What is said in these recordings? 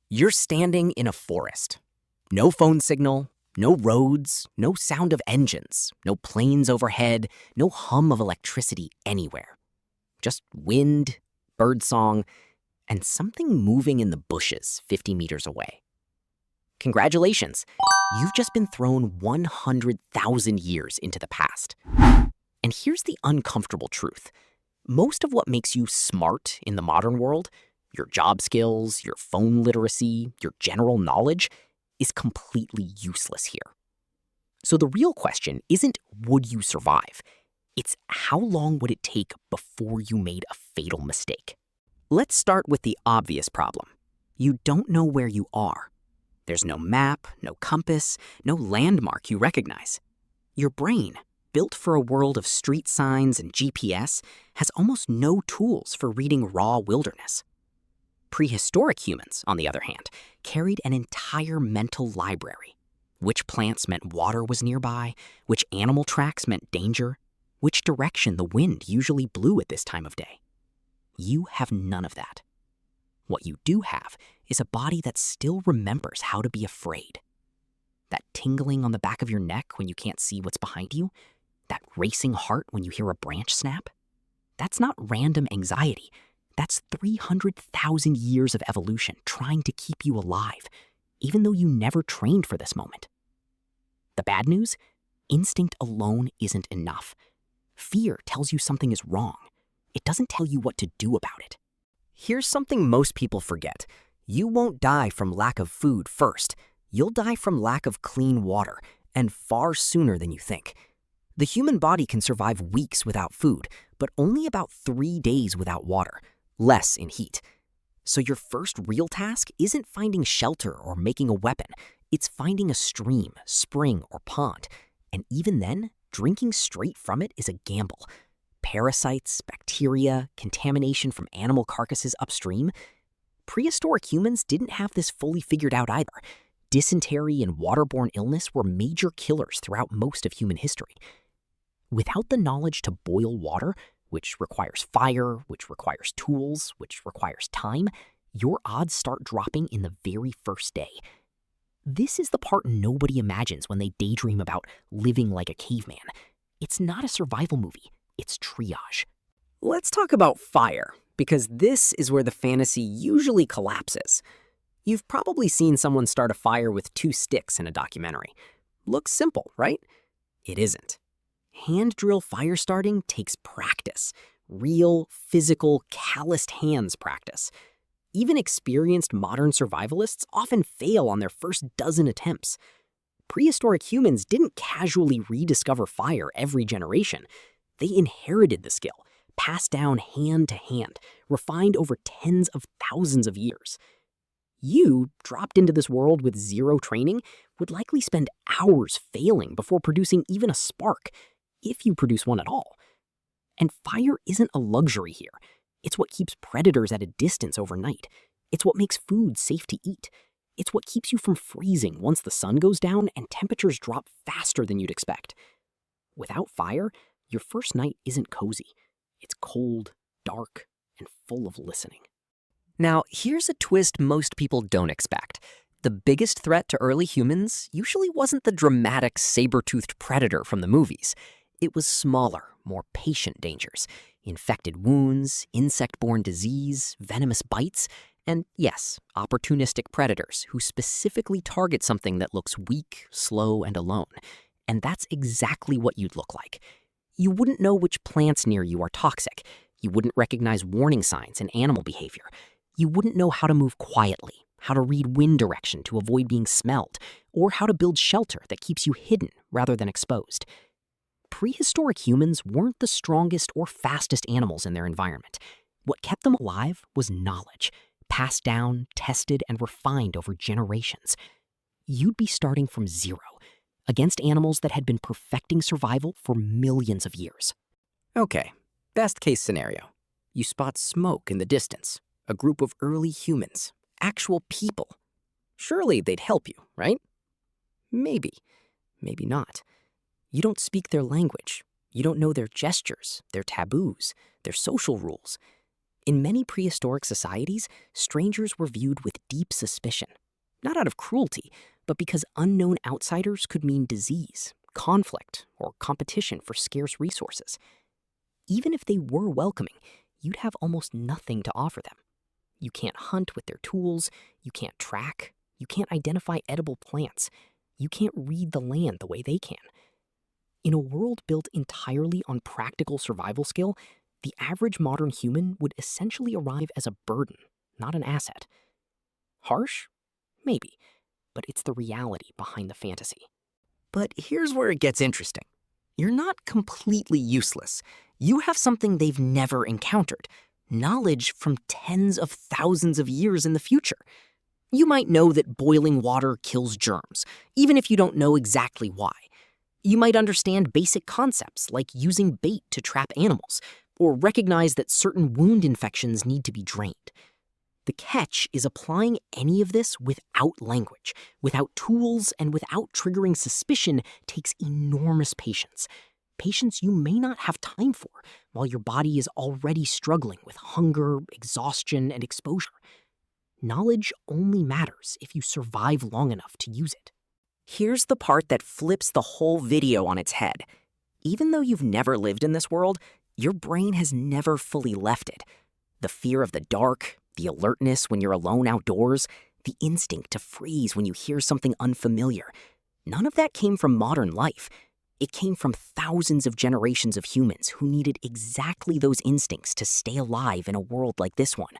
You're standing in a forest. No phone signal, no roads, no sound of engines, no planes overhead, no hum of electricity anywhere. Just wind, birdsong, and something moving in the bushes 50 meters away. Congratulations, you've just been thrown 100,000 years into the past. And here's the uncomfortable truth. Most of what makes you smart in the modern world, your job skills, your phone literacy, your general knowledge, is completely useless here. So the real question isn't would you survive? It's how long would it take before you made a fatal mistake? Let's start with the obvious problem. You don't know where you are. There's no map, no compass, no landmark you recognize. Your brain, built for a world of street signs and GPS, has almost no tools for reading raw wilderness. Prehistoric humans, on the other hand, carried an entire mental library. Which plants meant water was nearby, which animal tracks meant danger, which direction the wind usually blew at this time of day. You have none of that. What you do have is a body that still remembers how to be afraid. That tingling on the back of your neck when you can't see what's behind you, that racing heart when you hear a branch snap, that's not random anxiety. That's 300,000 years of evolution trying to keep you alive, even though you never trained for this moment. The bad news? Instinct alone isn't enough. Fear tells you something is wrong. It doesn't tell you what to do about it. Here's something most people forget. You won't die from lack of food first. You'll die from lack of clean water, and far sooner than you think. The human body can survive weeks without food, but only about 3 days without water. Less in heat. So your first real task isn't finding shelter or making a weapon. It's finding a stream, spring, or pond. And even then, drinking straight from it is a gamble. Parasites, bacteria, contamination from animal carcasses upstream. Prehistoric humans didn't have this fully figured out either. Dysentery and waterborne illness were major killers throughout most of human history. Without the knowledge to boil water, which requires fire, which requires tools, which requires time, your odds start dropping in the very first day. This is the part nobody imagines when they daydream about living like a caveman. It's not a survival movie, it's triage. Let's talk about fire, because this is where the fantasy usually collapses. You've probably seen someone start a fire with 2 sticks in a documentary. Looks simple, right? It isn't. Hand drill fire starting takes practice. Real, physical, calloused hands practice. Even experienced modern survivalists often fail on their first dozen attempts. Prehistoric humans didn't casually rediscover fire every generation. They inherited the skill, passed down hand to hand, refined over tens of thousands of years. You, dropped into this world with zero training, would likely spend hours failing before producing even a spark, if you produce one at all. And fire isn't a luxury here. It's what keeps predators at a distance overnight. It's what makes food safe to eat. It's what keeps you from freezing once the sun goes down and temperatures drop faster than you'd expect. Without fire, your first night isn't cozy. It's cold, dark, and full of listening. Now, here's a twist most people don't expect. The biggest threat to early humans usually wasn't the dramatic saber-toothed predator from the movies. It was smaller, more patient dangers. Infected wounds, insect-borne disease, venomous bites, and yes, opportunistic predators who specifically target something that looks weak, slow, and alone. And that's exactly what you'd look like. You wouldn't know which plants near you are toxic. You wouldn't recognize warning signs in animal behavior. You wouldn't know how to move quietly, how to read wind direction to avoid being smelled, or how to build shelter that keeps you hidden rather than exposed. Prehistoric humans weren't the strongest or fastest animals in their environment. What kept them alive was knowledge, passed down, tested, and refined over generations. You'd be starting from zero, against animals that had been perfecting survival for millions of years. Okay, best case scenario. You spot smoke in the distance, a group of early humans, actual people. Surely they'd help you, right? Maybe, maybe not. You don't speak their language. You don't know their gestures, their taboos, their social rules. In many prehistoric societies, strangers were viewed with deep suspicion, not out of cruelty, but because unknown outsiders could mean disease, conflict, or competition for scarce resources. Even if they were welcoming, you'd have almost nothing to offer them. You can't hunt with their tools, you can't track, you can't identify edible plants, you can't read the land the way they can. In a world built entirely on practical survival skill, the average modern human would essentially arrive as a burden, not an asset. Harsh? Maybe, but it's the reality behind the fantasy. But here's where it gets interesting. You're not completely useless. You have something they've never encountered, knowledge from tens of thousands of years in the future. You might know that boiling water kills germs, even if you don't know exactly why. You might understand basic concepts like using bait to trap animals, or recognize that certain wound infections need to be drained. The catch is applying any of this without language, without tools, and without triggering suspicion takes enormous patience. Patience you may not have time for while your body is already struggling with hunger, exhaustion, and exposure. Knowledge only matters if you survive long enough to use it. Here's the part that flips the whole video on its head. Even though you've never lived in this world, your brain has never fully left it. The fear of the dark, the alertness when you're alone outdoors, the instinct to freeze when you hear something unfamiliar. None of that came from modern life. It came from thousands of generations of humans who needed exactly those instincts to stay alive in a world like this one.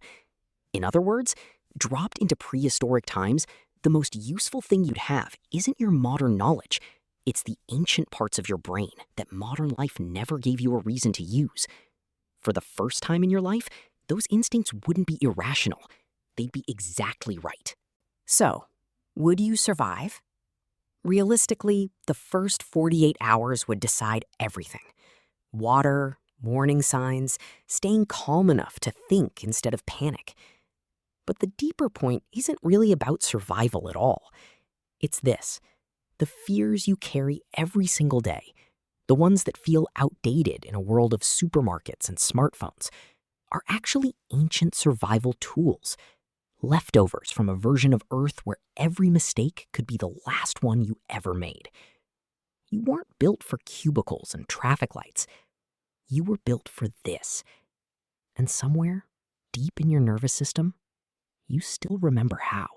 In other words, dropped into prehistoric times, the most useful thing you'd have isn't your modern knowledge. It's the ancient parts of your brain that modern life never gave you a reason to use. For the first time in your life, those instincts wouldn't be irrational. They'd be exactly right. So, would you survive? Realistically, the first 48 hours would decide everything. Water, warning signs, staying calm enough to think instead of panic. But the deeper point isn't really about survival at all. It's this: the fears you carry every single day, the ones that feel outdated in a world of supermarkets and smartphones, are actually ancient survival tools, leftovers from a version of Earth where every mistake could be the last one you ever made. You weren't built for cubicles and traffic lights. You were built for this. And somewhere, deep in your nervous system, you still remember how.